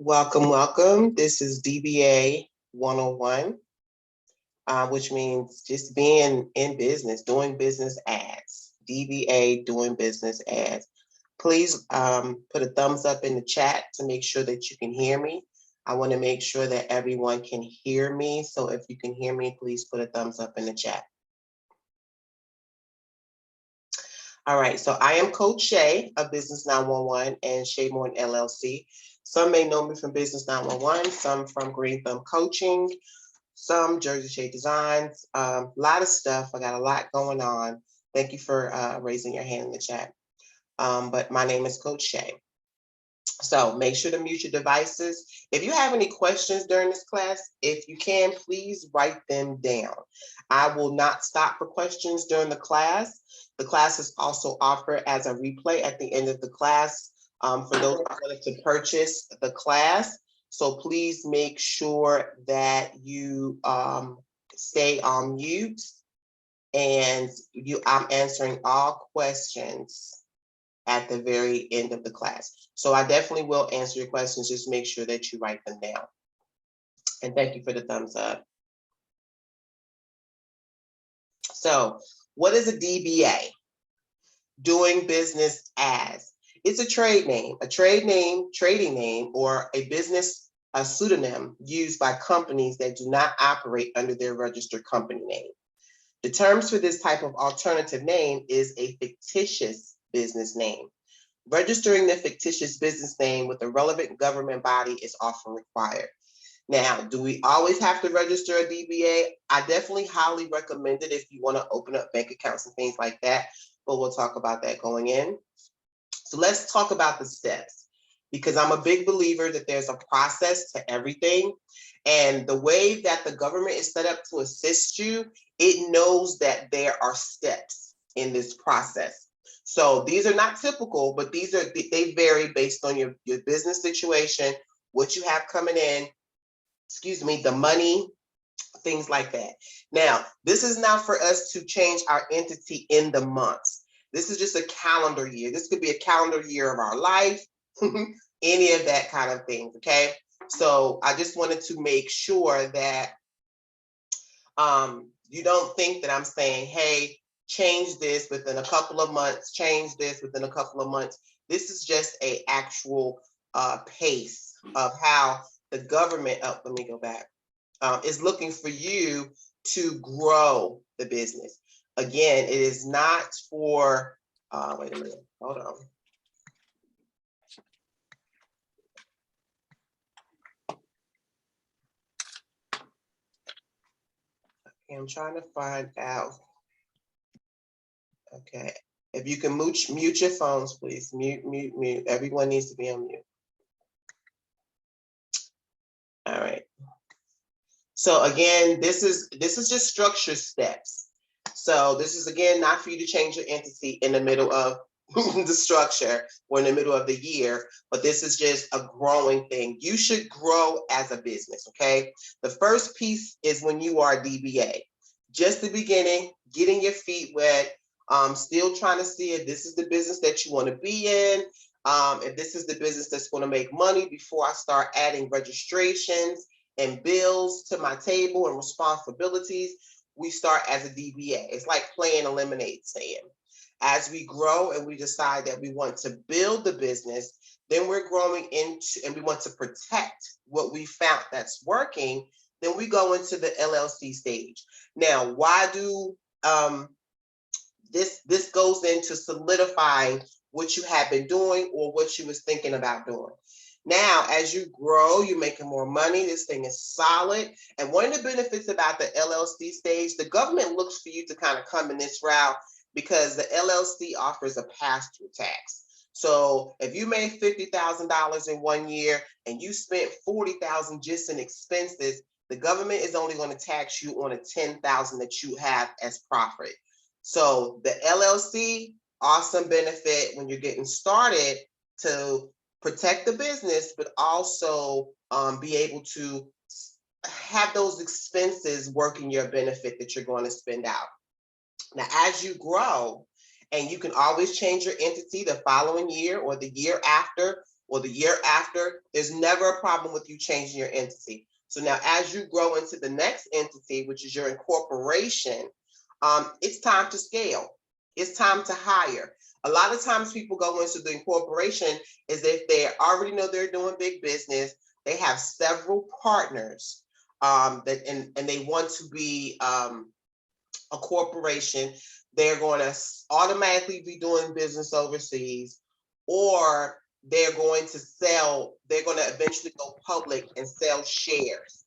Welcome, welcome. This is DBA 101, which means just being in business, doing business as. DBA, doing business as. Please put a thumbs up in the chat to make sure that you can hear me. I want to make sure that everyone can hear me. So if you can hear me, please put a thumbs up in the chat. All right, so I am Coach Shay of Business 911 and Shay Morton LLC. Some may know me from Business 911, some from Green Thumb Coaching, some Jersey Shade Designs, a lot of stuff. I got a lot going on. Thank you for raising your hand in the chat. But my name is Coach Shay. So make sure to mute your devices. If you have any questions during this class, if you can, please write them down. I will not stop for questions during the class. The class is also offered as a replay at the end of the class for those who wanted to purchase the class. So please make sure that you stay on mute and I'm answering all questions at the very end of the class. So I definitely will answer your questions. Just make sure that you write them down. And thank you for the thumbs up. So what is a DBA? Doing business as. It's a trade name, trading name, or a pseudonym used by companies that do not operate under their registered company name. The terms for this type of alternative name is a fictitious business name. Registering the fictitious business name with a relevant government body is often required. Now, do we always have to register a DBA? I definitely highly recommend it if you want to open up bank accounts and things like that, but we'll talk about that going in. So let's talk about the steps, because I'm a big believer that there's a process to everything. And the way that the government is set up to assist you, it knows that there are steps in this process. So these are not typical, but they vary based on your business situation, what you have coming in, the money, things like that. Now, this is not for us to change our entity in the months. This is just a calendar year. This could be a calendar year of our life, any of that kind of thing, okay? So I just wanted to make sure that you don't think that I'm saying, hey, change this within a couple of months, change this within a couple of months. This is just a actual pace of how the government, let me go back, is looking for you to grow the business. Again, it is not for, wait a minute, hold on. Okay, I'm trying to find out. Okay, if you can mute your phones, please. Mute. Everyone needs to be on mute. All right. So again, this is just structure steps. So this is, again, not for you to change your entity in the middle of the structure or in the middle of the year, but this is just a growing thing. You should grow as a business, okay? The first piece is when you are a DBA. Just the beginning, getting your feet wet, still trying to see if this is the business that you want to be in, if this is the business that's going to make money before I start adding registrations and bills to my table and responsibilities. We start as a DBA. It's like playing a lemonade stand. As we grow and we decide that we want to build the business, then we're growing into, and we want to protect what we found that's working, then we go into the LLC stage. Now, why do this goes into solidifying what you have been doing or what you was thinking about doing. Now, as you grow, you're making more money. This thing is solid. And one of the benefits about the LLC stage, the government looks for you to kind of come in this route because the LLC offers a pass-through tax. So if you made $50,000 in 1 year and you spent $40,000 just in expenses, the government is only going to tax you on the $10,000 that you have as profit. So the LLC, awesome benefit when you're getting started to protect the business, but also be able to have those expenses work in your benefit that you're going to spend out. Now, as you grow, and you can always change your entity the following year or the year after, or the year after, there's never a problem with you changing your entity. So now as you grow into the next entity, which is your incorporation, it's time to scale. It's time to hire. A lot of times people go into the incorporation as if they already know they're doing big business. They have several partners and they want to be a corporation. They're going to automatically be doing business overseas, or they're going to eventually go public and sell shares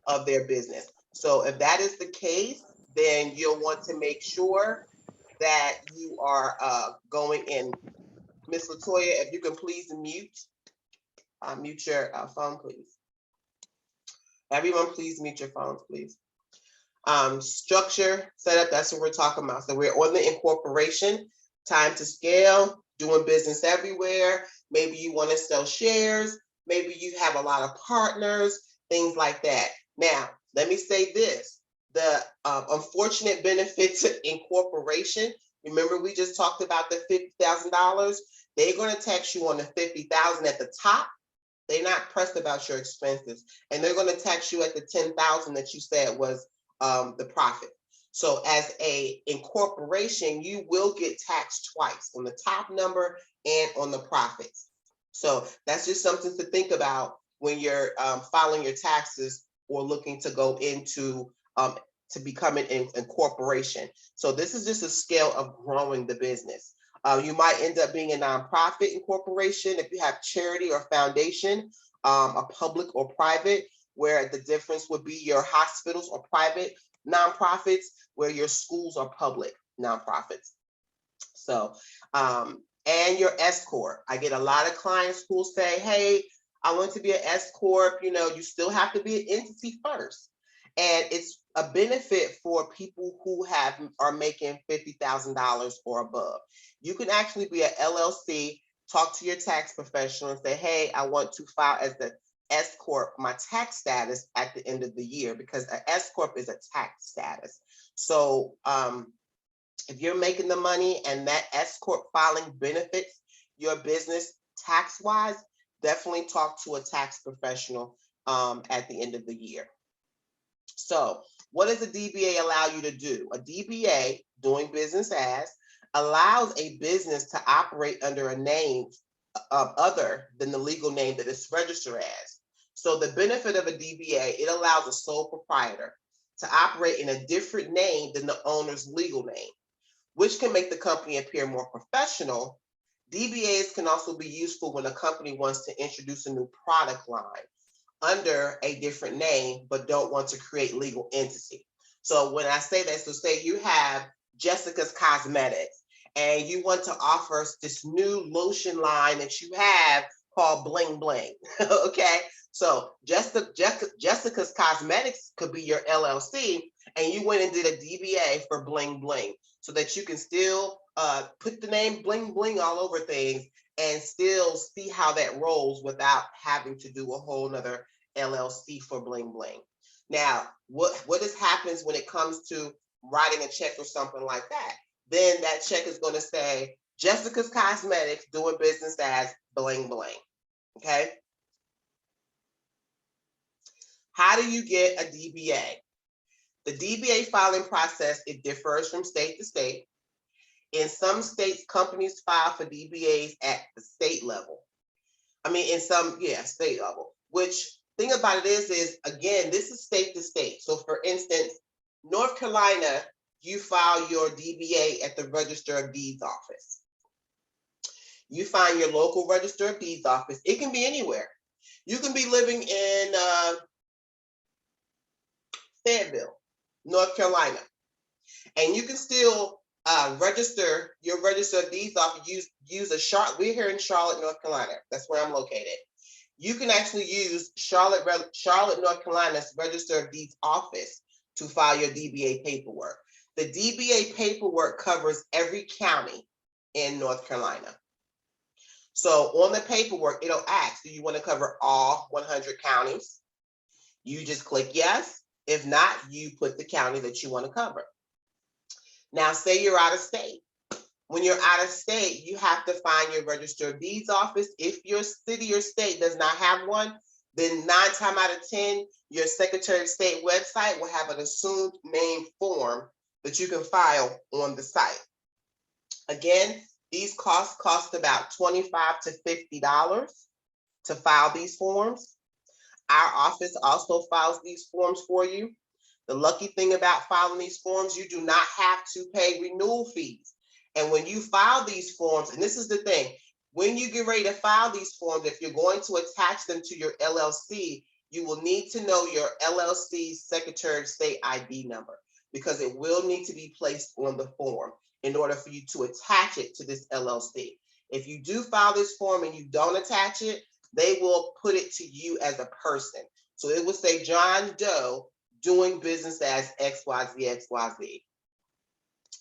of their business. So if that is the case, then you'll want to make sure that you are going in. Miss Latoya, if you can please mute your phone, please. Everyone, please mute your phones, please. Structure, setup, that's what we're talking about. So we're on the incorporation, time to scale, doing business everywhere. Maybe you want to sell shares. Maybe you have a lot of partners, things like that. Now, let me say this. The unfortunate benefit to incorporation, remember we just talked about the $50,000? They're going to tax you on the $50,000 at the top. They're not pressed about your expenses. And they're going to tax you at the $10,000 that you said was the profit. So as a incorporation, you will get taxed twice, on the top number and on the profits. So that's just something to think about when you're filing your taxes or looking to go into to become an incorporation. So this is just a scale of growing the business. You might end up being a nonprofit incorporation if you have charity or foundation, a public or private, where the difference would be your hospitals or private nonprofits, where your schools are public nonprofits. So, and your S Corp. I get a lot of clients who say, hey, I want to be an S Corp. You know, you still have to be an entity first. And it's a benefit for people who are making $50,000 or above. You can actually be an LLC, talk to your tax professional and say, hey, I want to file as the S Corp, my tax status at the end of the year, because an S Corp is a tax status. So if you're making the money and that S Corp filing benefits your business tax-wise, definitely talk to a tax professional at the end of the year. So what does a DBA allow you to do? A DBA, doing business as, allows a business to operate under a name other than the legal name that it's registered as. So the benefit of a DBA, it allows a sole proprietor to operate in a different name than the owner's legal name, which can make the company appear more professional. DBAs can also be useful when a company wants to introduce a new product line under a different name, but don't want to create legal entity. So when I say that, so say you have Jessica's Cosmetics and you want to offer this new lotion line that you have called Bling Bling, okay? So Jessica's Cosmetics could be your LLC, and you went and did a DBA for Bling Bling so that you can still put the name Bling Bling all over things and still see how that rolls without having to do a whole nother LLC for Bling Bling. Now, what happens when it comes to writing a check or something like that? Then that check is going to say Jessica's Cosmetics, doing business as Bling Bling. Okay. How do you get a DBA? The DBA filing process, it differs from state to state. In some states, companies file for DBAs at the state level. I mean, in some, state level, which thing about it is again, this is state to state. So for instance, North Carolina, you file your DBA at the Register of Deeds office. You find your local Register of Deeds office. It can be anywhere. You can be living in Fayetteville, North Carolina, and you can still register your Register of Deeds office. Use a Charlotte. We're here in Charlotte, North Carolina. That's where I'm located. You can actually use Charlotte, North Carolina's Register of Deeds office to file your DBA paperwork. The DBA paperwork covers every county in North Carolina. So on the paperwork, it'll ask, do you want to cover all 100 counties? You just click yes. If not, you put the county that you want to cover. Now, say you're out of state. When you're out of state, you have to find your Register of Deeds office. If your city or state does not have one, then 9 times out of 10, your Secretary of State website will have an assumed name form that you can file on the site. Again, these cost about $25 to $50 to file these forms. Our office also files these forms for you. The lucky thing about filing these forms, you do not have to pay renewal fees. And when you file these forms, and this is the thing, when you get ready to file these forms, if you're going to attach them to your LLC, you will need to know your LLC's Secretary of State ID number, because it will need to be placed on the form in order for you to attach it to this LLC. If you do file this form and you don't attach it, they will put it to you as a person. So it will say John Doe doing business as XYZ.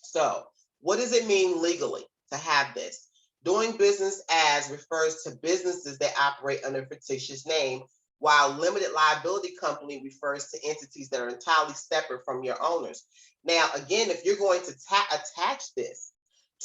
So what does it mean legally to have this? Doing business as refers to businesses that operate under a fictitious name, while limited liability company refers to entities that are entirely separate from your owners. Now, again, if you're going to attach this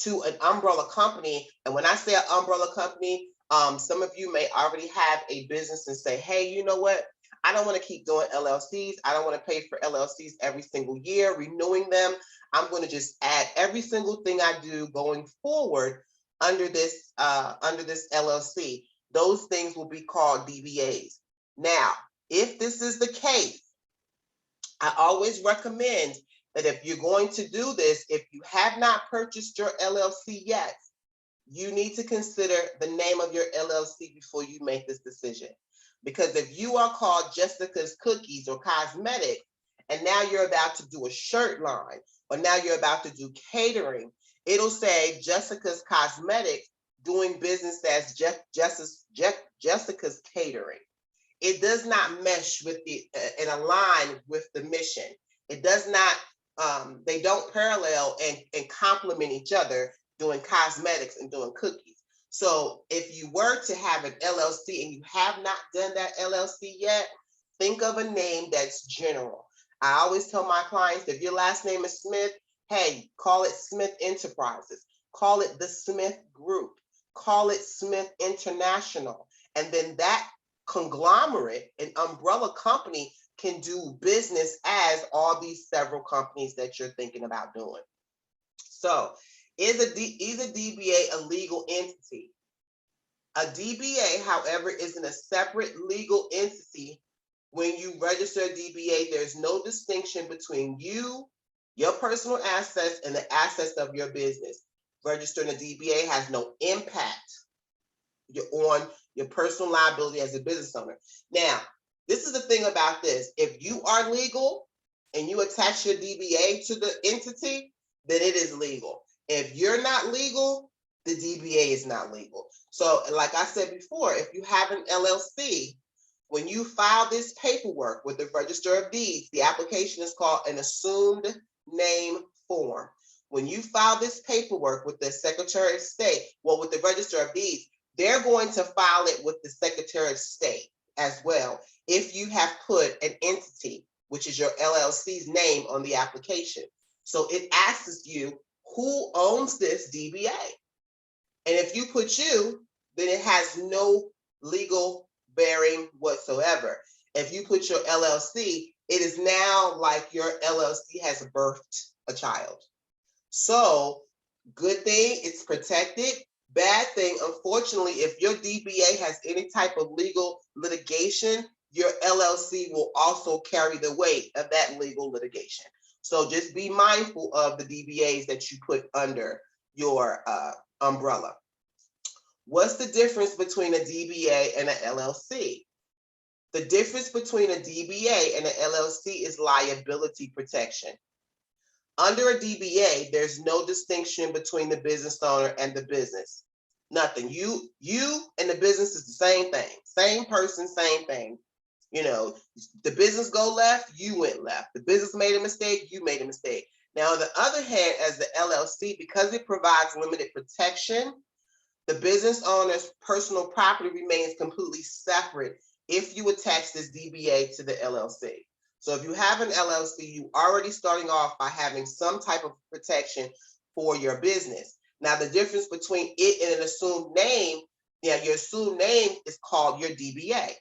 to an umbrella company, and when I say an umbrella company, some of you may already have a business and say, hey, you know what? I don't want to keep doing LLCs. I don't want to pay for LLCs every single year, renewing them. I'm going to just add every single thing I do going forward under this LLC. Those things will be called DBAs. Now, if this is the case, I always recommend that if you're going to do this, if you have not purchased your LLC yet, you need to consider the name of your LLC before you make this decision. Because if you are called Jessica's Cookies or Cosmetics, and now you're about to do a shirt line, or now you're about to do catering, it'll say Jessica's Cosmetics doing business as Jessica's Catering. It does not mesh with and align with the mission. It does not, they don't parallel and complement each other, doing cosmetics and doing cookies. So if you were to have an LLC and you have not done that LLC yet, think of a name that's general. I always tell my clients, if your last name is Smith, hey, call it Smith Enterprises, call it the Smith Group, call it Smith International. And then that conglomerate, an umbrella company, can do business as all these several companies that you're thinking about doing. So is a DBA a legal entity? A DBA, however, isn't a separate legal entity. When you register a DBA, there's no distinction between you, your personal assets, and the assets of your business. Registering a DBA has no impact on your personal liability as a business owner. Now, this is the thing about this. If you are legal and you attach your DBA to the entity, then it is legal. If you're not legal, the DBA is not legal. So like I said before, if you have an LLC, when you file this paperwork with the Register of Deeds, the application is called an assumed name form. When you file this paperwork with the Secretary of State, well, with the Register of Deeds, they're going to file it with the Secretary of State as well, if you have put an entity, which is your LLC's name, on the application. So it asks you, who owns this DBA? And if you put you, then it has no legal bearing whatsoever. If you put your LLC, it is now like your LLC has birthed a child. So good thing, it's protected. Bad thing, unfortunately, if your DBA has any type of legal litigation, your LLC will also carry the weight of that legal litigation. So just be mindful of the DBAs that you put under your umbrella. What's the difference between a DBA and an LLC? The difference between a DBA and an LLC is liability protection. Under a DBA, there's no distinction between the business owner and the business. Nothing. You and the business is the same thing. Same person, same thing. You know, the business go left, you went left. The business made a mistake, you made a mistake. Now, on the other hand, as the LLC, because it provides limited protection, the business owner's personal property remains completely separate if you attach this DBA to the LLC. So if you have an LLC, you already starting off by having some type of protection for your business. Now, the difference between it and an assumed name, yeah, your assumed name is called your DBA,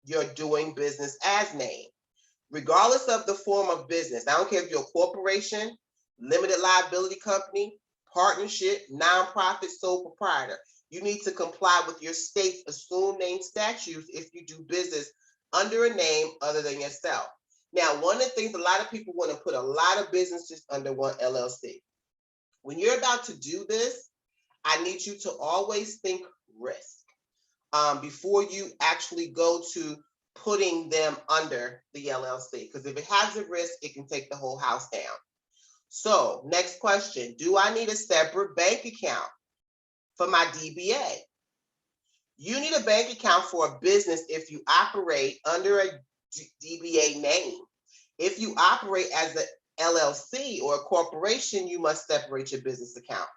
your doing business as name. Regardless of the form of business, I don't care if you're a corporation, limited liability company, partnership, nonprofit, sole proprietor, you need to comply with your state's assumed name statutes if you do business under a name other than yourself. Now, one of the things, a lot of people want to put a lot of businesses under one LLC. When you're about to do this, I need you to always think risk before you actually go to putting them under the LLC. Because if it has a risk, it can take the whole house down. So next question, do I need a separate bank account for my DBA? You need a bank account for a business if you operate under a DBA name. If you operate as an LLC or a corporation, you must separate your business account.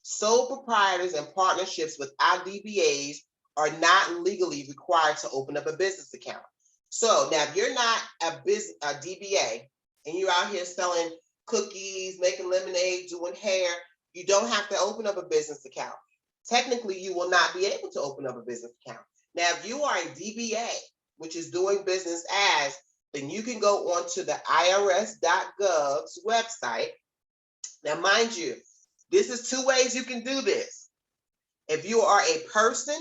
Sole proprietors and partnerships without DBAs are not legally required to open up a business account. So now if you're not a DBA and you're out here selling cookies, making lemonade, doing hair, you don't have to open up a business account. Technically, you will not be able to open up a business account. Now, if you are a DBA, which is doing business as, then you can go onto the irs.gov's website. Now, mind you, this is two ways you can do this. If you are a person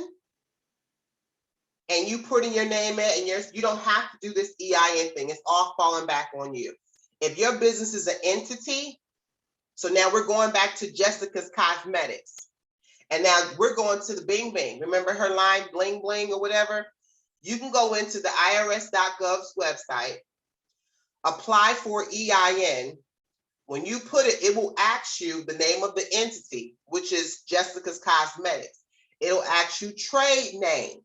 and you put in your name in, and you don't have to do this EIN thing. It's all falling back on you. If your business is an entity, so now we're going back to Jessica's Cosmetics. And now we're going to the Bing Bing. Remember her line, bling bling or whatever? You can go into the irs.gov's website, apply for EIN. When you put it, it will ask you the name of the entity, which is Jessica's Cosmetics. It'll ask you trade name.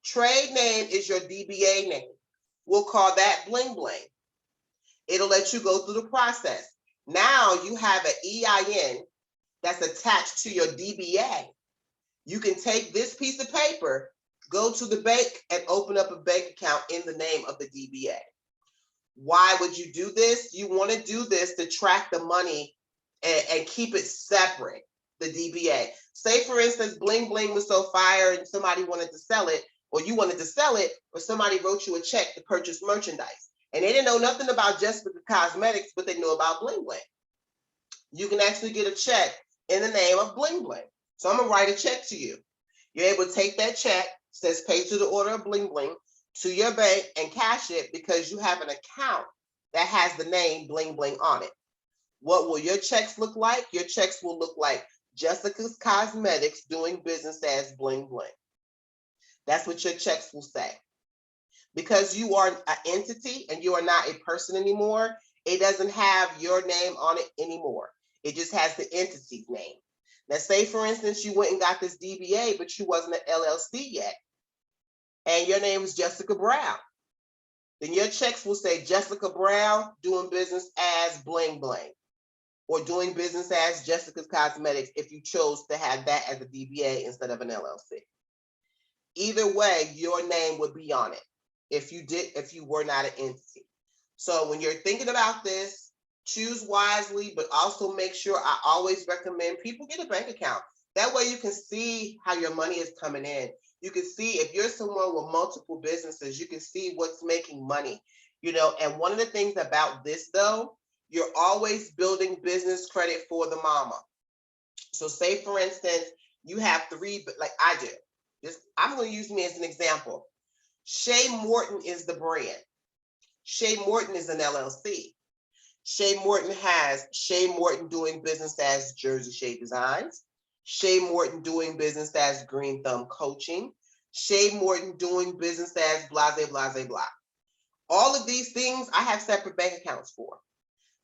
Trade name is your DBA name. We'll call that bling bling. It'll let you go through the process. Now you have an EIN that's attached to your DBA. You can take this piece of paper, go to the bank and open up a bank account in the name of the DBA. Why would you do this? You want to do this to track the money and keep it separate, the DBA. Say, for instance, bling bling was so fire and somebody wanted to sell it, or you wanted to sell it, or somebody wrote you a check to purchase merchandise. And they didn't know nothing about Jessica Cosmetics, but they knew about bling bling. You can actually get a check in the name of bling bling. So I'm gonna write a check to you. You're able to take that check, says pay to the order of bling bling, to your bank and cash it because you have an account that has the name bling bling on it. What will your checks look like? Your checks will look like Jessica's Cosmetics doing business as bling bling. That's what your checks will say. Because you are an entity and you are not a person anymore, it doesn't have your name on it anymore. It just has the entity's name. Now, say, for instance, you went and got this DBA, but you wasn't an LLC yet, and your name is Jessica Brown. Then your checks will say Jessica Brown doing business as bling bling, or doing business as Jessica's Cosmetics if you chose to have that as a DBA instead of an LLC. Either way, your name would be on it if you were not an entity. So when you're thinking about this, choose wisely, but also make sure, I always recommend people get a bank account. That way you can see how your money is coming in. You can see if you're someone with multiple businesses, you can see what's making money, and one of the things about this though, you're always building business credit for the mama. So say, for instance, you have three, like I do. I'm going to use me as an example. Shea Morton is the brand. Shea Morton is an LLC. Shea Morton has Shea Morton doing business as Jersey Shea Designs, Shea Morton doing business as Green Thumb Coaching, Shea Morton doing business as blase, blase, blah. All of these things I have separate bank accounts for.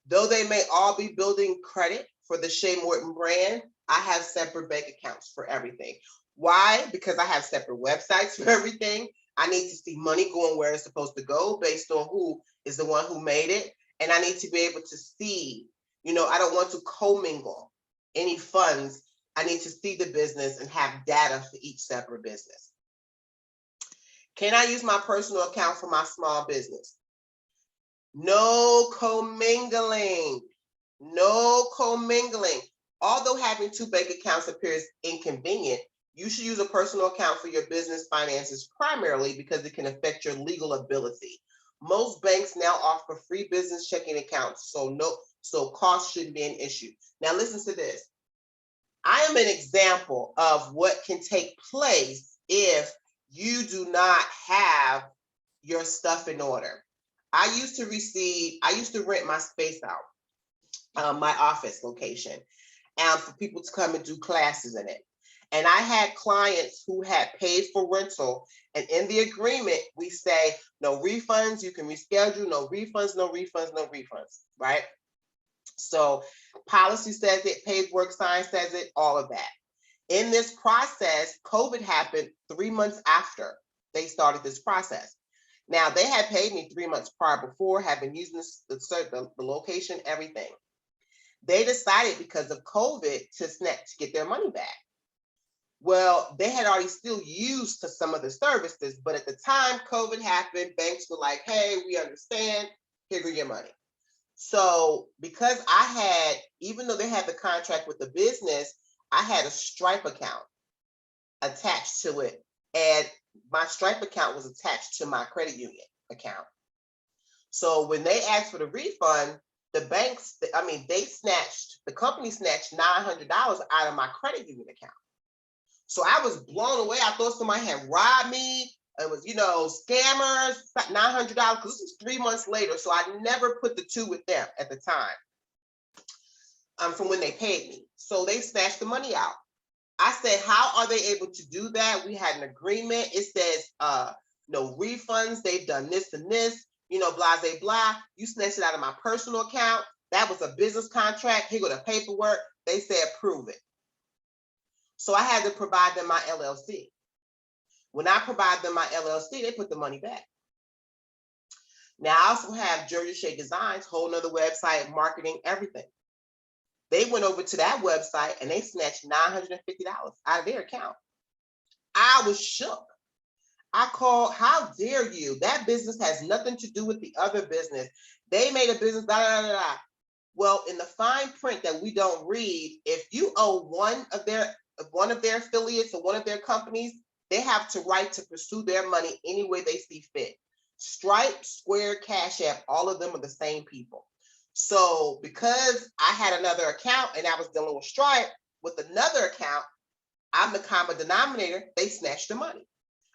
Though they may all be building credit for the Shea Morton brand, I have separate bank accounts for everything. Why? Because I have separate websites for everything. I need to see money going where it's supposed to go based on who is the one who made it. And I need to be able to see, I don't want to commingle any funds. I need to see the business and have data for each separate business. Can I use my personal account for my small business? No commingling. No commingling. Although having two bank accounts appears inconvenient, you should use a personal account for your business finances primarily because it can affect your legal ability. Most banks now offer free business checking accounts, so cost shouldn't be an issue. Now listen to this. I am an example of what can take place if you do not have your stuff in order. I used to rent my space out, my office location, and for people to come and do classes in it. And I had clients who had paid for rental, and in the agreement, we say no refunds, you can reschedule, no refunds, no refunds, no refunds, right? So policy says it, paperwork sign says it, all of that. In this process, COVID happened 3 months after they started this process. Now they had paid me 3 months prior before, had been using the location, everything. They decided because of COVID to get their money back. Well, they had already still used to some of the services, but at the time COVID happened, banks were like, hey, we understand, here go your money. So because I had, even though they had the contract with the business, I had a Stripe account attached to it. And my Stripe account was attached to my credit union account. So when they asked for the refund, the company snatched $900 out of my credit union account. So I was blown away. I thought somebody had robbed me. It was, scammers, $900, because this was 3 months later. So I never put the two with them at the time from when they paid me. So they snatched the money out. I said, how are they able to do that? We had an agreement. It says no refunds. They've done this and this, blah, blah, blah. You snatched it out of my personal account. That was a business contract. Here go the paperwork. They said, prove it. So I had to provide them my LLC. When I provide them my LLC, they put the money back. Now I also have Jersey Shade Designs, whole nother website, marketing, everything. They went over to that website and they snatched $950 out of their account. I was shook. I called, how dare you? That business has nothing to do with the other business. They made a business, da, da, da, da. Well, in the fine print that we don't read, if you owe one of their affiliates or one of their companies, they have to right to pursue their money any way they see fit. Stripe, Square, Cash App, all of them are the same people. So because I had another account and I was dealing with Stripe with another account, I'm the common denominator, they snatched the money.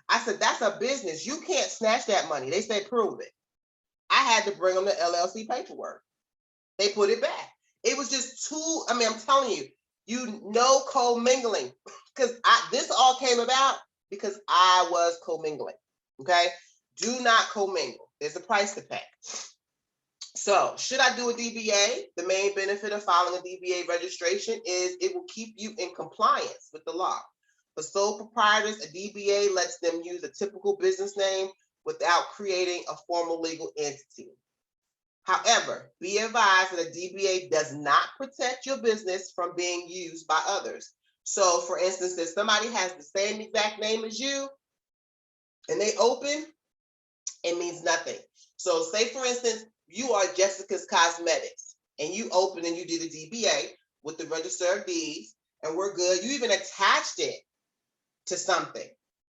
I said, that's a business. You can't snatch that money. They said, prove it. I had to bring them the LLC paperwork. They put it back. It was just I'm telling you, co-mingling. Because this all came about because I was co-mingling, okay? Do not co-mingle. There's a price to pay. So should I do a DBA? The main benefit of filing a DBA registration is it will keep you in compliance with the law. For sole proprietors, a DBA lets them use a typical business name without creating a formal legal entity. However, be advised that a DBA does not protect your business from being used by others. So for instance, if somebody has the same exact name as you and they open, it means nothing. So say for instance, you are Jessica's Cosmetics and you open and you did a DBA with the Register of Deeds and we're good. You even attached it to something.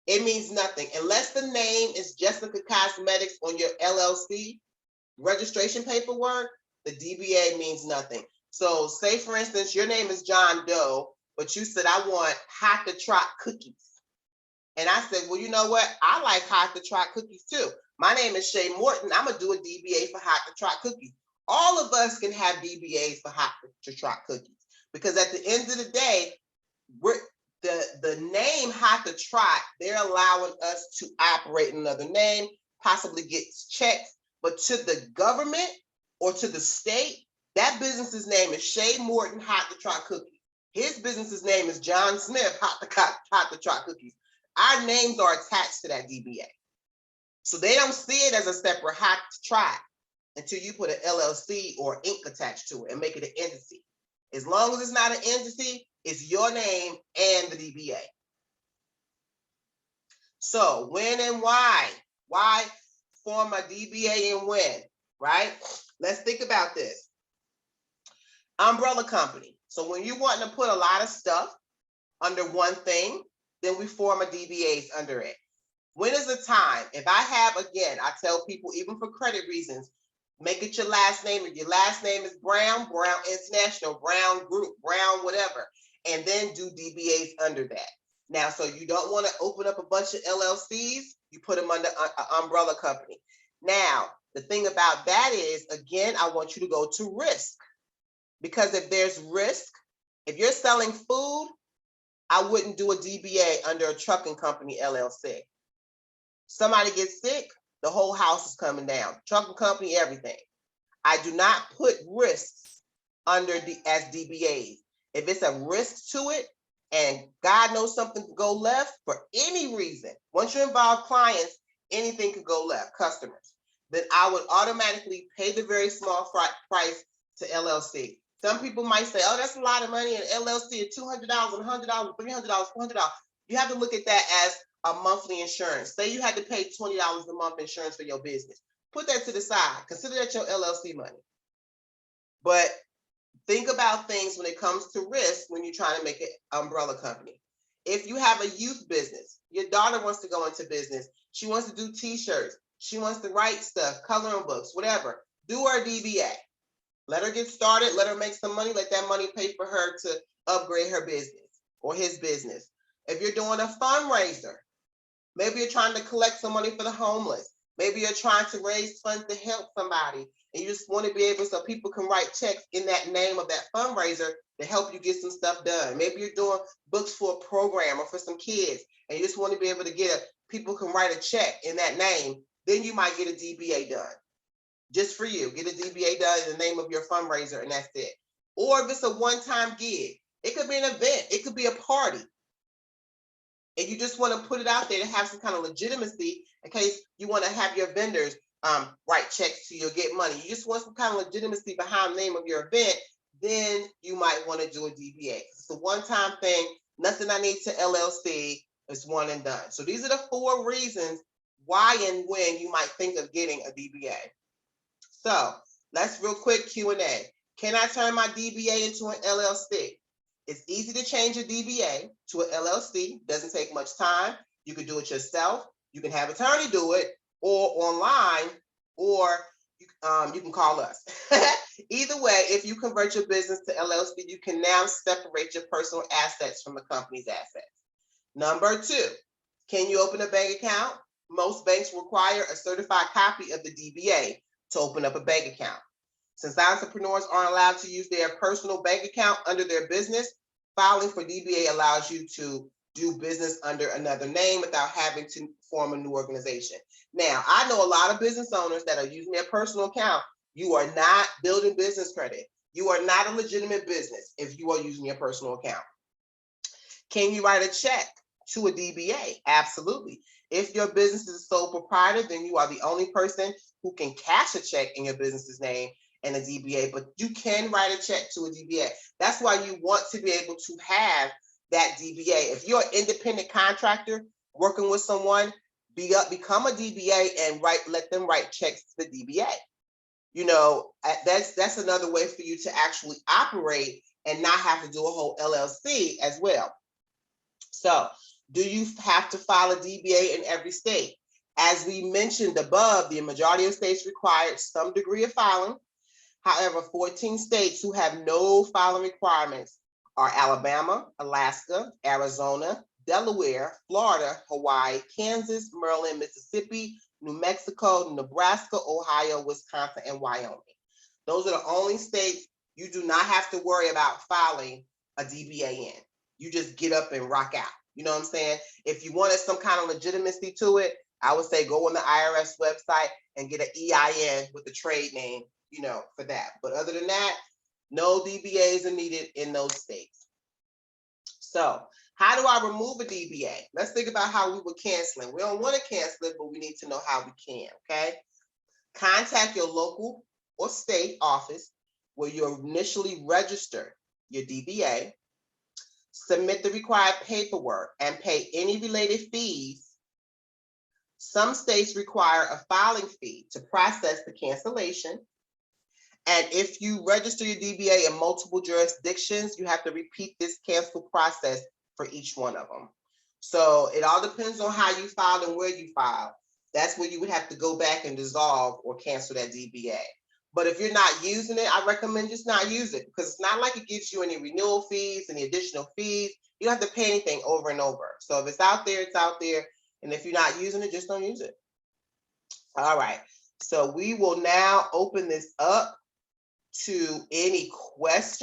It means nothing. Unless the name is Jessica Cosmetics on your LLC registration paperwork, the DBA means nothing. So say for instance, your name is John Doe, but you said, I want Hot to Trot cookies. And I said, well, you know what? I like Hot to Trot cookies too. My name is Shay Morton. I'm gonna do a DBA for Hot to Trot cookies. All of us can have DBAs for Hot to Trot cookies because at the end of the day, the name Hot to Trot, they're allowing us to operate another name, possibly get checks. But to the government or to the state, that business's name is Shay Morton Hot to Trot Cookies. His business's name is John Smith Hot to Trot Cookies. Our names are attached to that DBA. So they don't see it as a separate Hot to Trot until you put an LLC or Inc. attached to it and make it an entity. As long as it's not an entity, it's your name and the DBA. So when and why? Why form a DBA and when, right? Let's think about this. Umbrella company. So when you want to put a lot of stuff under one thing, then we form a DBAs under it. When is the time? If I have, again, I tell people, even for credit reasons, make it your last name. If your last name is Brown, Brown International, Brown Group, Brown whatever, and then do DBAs under that. Now, so you don't want to open up a bunch of LLCs, you put them under an umbrella company. Now, the thing about that is, again, I want you to go to risk. Because if there's risk, if you're selling food, I wouldn't do a DBA under a trucking company LLC. Somebody gets sick, the whole house is coming down. Trucking company, everything. I do not put risks under as DBAs. If it's a risk to it, and God knows something could go left for any reason, once you involve clients, anything could go left, customers, then I would automatically pay the very small price to LLC. Some people might say, oh, that's a lot of money, and LLC at $200, $100, $300, $400. You have to look at that as a monthly insurance. Say you had to pay $20 a month insurance for your business. Put that to the side. Consider that your LLC money. But think about things when it comes to risk when you're trying to make an umbrella company. If you have a youth business, your daughter wants to go into business, she wants to do t-shirts, she wants to write stuff, coloring books, whatever, do her DBA. Let her get started, let her make some money, let that money pay for her to upgrade her business or his business. If you're doing a fundraiser, maybe you're trying to collect some money for the homeless, maybe you're trying to raise funds to help somebody, and you just want to be able so people can write checks in that name of that fundraiser to help you get some stuff done. Maybe you're doing books for a program or for some kids, and you just want to be able to get people can write a check in that name, then you might get a DBA done. Just for you, get a DBA done in the name of your fundraiser, and that's it. Or if it's a one-time gig, it could be an event, it could be a party, and you just want to put it out there to have some kind of legitimacy in case you want to have your vendors write checks to you or get money. You just want some kind of legitimacy behind the name of your event, then you might want to do a DBA. It's a one-time thing, nothing I need to LLC, it's one and done. So these are the 4 reasons why and when you might think of getting a DBA. So let's real quick Q&A. Can I turn my DBA into an LLC? It's easy to change your DBA to an LLC. Doesn't take much time. You can do it yourself. You can have an attorney do it, or online, or you can call us. Either way, if you convert your business to LLC, you can now separate your personal assets from the company's assets. Number 2, can you open a bank account? Most banks require a certified copy of the DBA to open up a bank account. Since entrepreneurs aren't allowed to use their personal bank account under their business, filing for DBA allows you to do business under another name without having to form a new organization. Now, I know a lot of business owners that are using their personal account. You are not building business credit. You are not a legitimate business if you are using your personal account. Can you write a check to a DBA? Absolutely. If your business is a sole proprietor, then you are the only person who can cash a check in your business's name and a DBA, but you can write a check to a DBA. That's why you want to be able to have that DBA. If you're an independent contractor working with someone, become a DBA and let them write checks to the DBA. You know, that's another way for you to actually operate and not have to do a whole LLC as well. So, do you have to file a DBA in every state? As we mentioned above, the majority of states require some degree of filing. However, 14 states who have no filing requirements are Alabama, Alaska, Arizona, Delaware, Florida, Hawaii, Kansas, Maryland, Mississippi, New Mexico, Nebraska, Ohio, Wisconsin, and Wyoming. Those are the only states you do not have to worry about filing a DBA in. You just get up and rock out. You know what I'm saying? If you wanted some kind of legitimacy to it, I would say go on the IRS website and get an EIN with the trade name, you know, for that. But other than that, no DBAs are needed in those states. So how do I remove a DBA? Let's think about how we would cancel it. We don't want to cancel it, but we need to know how we can, okay? Contact your local or state office where you initially register your DBA, submit the required paperwork, and pay any related fees. Some states require a filing fee to process the cancellation, And if you register your DBA in multiple jurisdictions, you have to repeat this cancel process for each one of them. So it all depends on how you filed and where you filed. That's where you would have to go back and dissolve or cancel that DBA. But if you're not using it, I recommend just not use it, because it's not like it gives you any renewal fees, any additional fees. You don't have to pay anything over and over. So if it's out there, it's out there. And if you're not using it, just don't use it. All right. So we will now open this up to any questions.